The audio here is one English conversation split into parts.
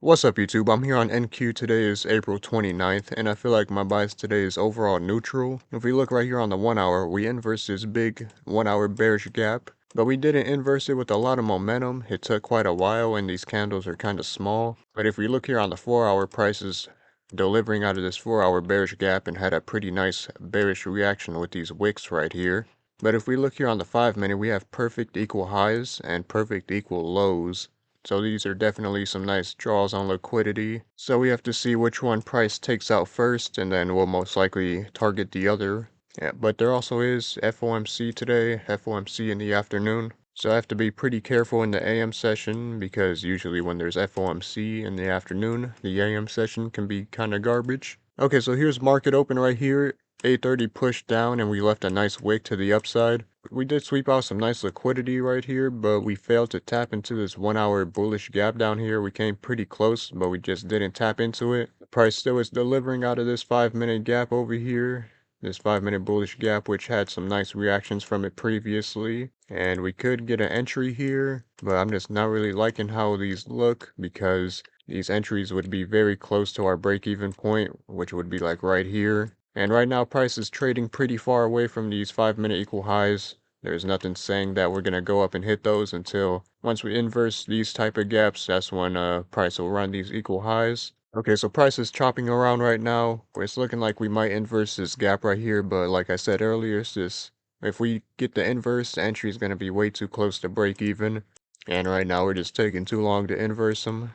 What's up, YouTube? I'm here on NQ. Today is April 29th, and I feel like my bias today is overall neutral. If we look right here on the 1 hour, we inversed this big 1 hour bearish gap, but we didn't inverse it with a lot of momentum. It took quite a while, and these candles are kind of small. But if we look here on the 4 hour, price is delivering out of this 4 hour bearish gap and had a pretty nice bearish reaction with these wicks right here. But if we look here on the 5 minute, we have perfect equal highs and perfect equal lows. So these are definitely some nice draws on liquidity. So we have to see which one price takes out first, and then we'll most likely target the other. Yeah, but there also is FOMC today, FOMC in the afternoon. So I have to be pretty careful in the AM session because usually when there's FOMC in the afternoon, the AM session can be kind of garbage. Okay, so here's market open right here. 8:30 pushed down and we left a nice wick to the upside. We did sweep out some nice liquidity right here, but we failed to tap into this 1 hour bullish gap down here. We came pretty close, but we just didn't tap into it. The price still is delivering out of this 5 minute gap over here. This 5 minute bullish gap, which had some nice reactions from it previously. And we could get an entry here, but I'm just not really liking how these look because these entries would be very close to our break-even point, which would be like right here. And right now, price is trading pretty far away from these 5 minute equal highs. There's nothing saying that we're going to go up and hit those until once we inverse these type of gaps, that's when price will run these equal highs. Okay, so price is chopping around right now. It's looking like we might inverse this gap right here, but like I said earlier, it's just if we get the inverse, the entry is going to be way too close to break even. And right now, we're just taking too long to inverse them.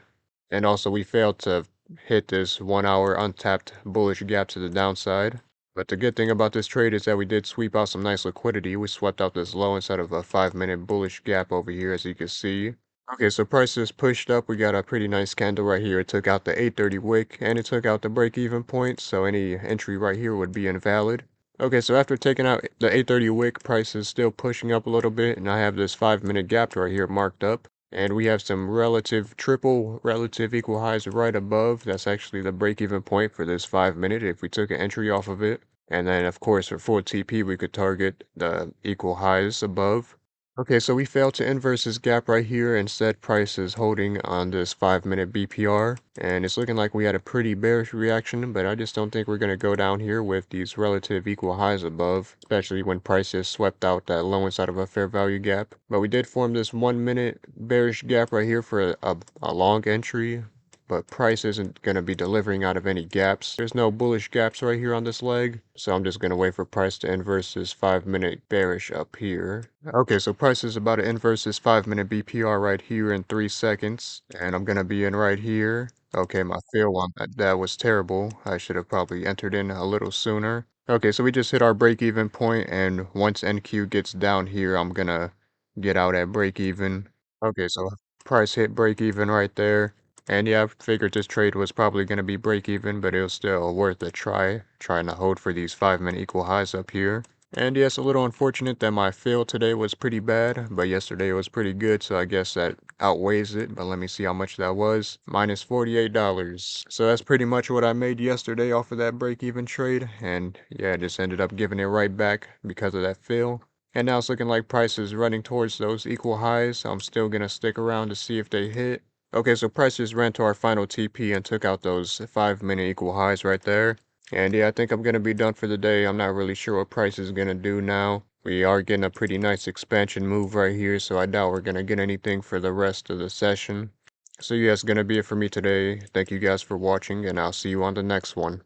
And also, we failed to hit this 1 hour untapped bullish gap to the downside. But the good thing about this trade is that we did sweep out some nice liquidity. We swept out this low inside of a 5 minute bullish gap over here, as you can see. Okay, so prices pushed up. We got a pretty nice candle right here. It took out the 8:30 wick and it took out the break-even point. So any entry right here would be invalid. Okay, so after taking out the 8:30 wick, price is still pushing up a little bit, and I have this 5 minute gap right here marked up. And we have some relative equal highs right above. That's actually the break-even point for this 5 minute if we took an entry off of it. And then, of course, for full TP, we could target the equal highs above. Okay, so we failed to inverse this gap right here. Instead, price is holding on this 5 minute BPR. And it's looking like we had a pretty bearish reaction, but I just don't think we're going to go down here with these relative equal highs above, especially when price just swept out that low inside of a fair value gap. But we did form this 1 minute bearish gap right here for a long entry. But price isn't going to be delivering out of any gaps. There's no bullish gaps right here on this leg. So I'm just going to wait for price to inverse this 5 minute bearish up here. Okay, so price is about to inverse this 5 minute BPR right here in 3 seconds. And I'm going to be in right here. Okay, my fill on that was terrible. I should have probably entered in a little sooner. Okay, so we just hit our break-even point, and once NQ gets down here, I'm going to get out at break-even. Okay, so price hit break-even right there. And yeah, I figured this trade was probably going to be break even, but it was still worth a try, trying to hold for these 5 minute equal highs up here. And yes, a little unfortunate that my fill today was pretty bad, but yesterday was pretty good, so I guess that outweighs it. But let me see how much that was. Minus $48. So that's pretty much what I made yesterday off of that break even trade. And yeah, just ended up giving it right back because of that fill. And now it's looking like price is running towards those equal highs, so I'm still going to stick around to see if they hit. Okay, so price just ran to our final TP and took out those 5 minute equal highs right there. And yeah, I think I'm going to be done for the day. I'm not really sure what price is going to do now. We are getting a pretty nice expansion move right here, so I doubt we're going to get anything for the rest of the session. So yeah, it's going to be it for me today. Thank you guys for watching, and I'll see you on the next one.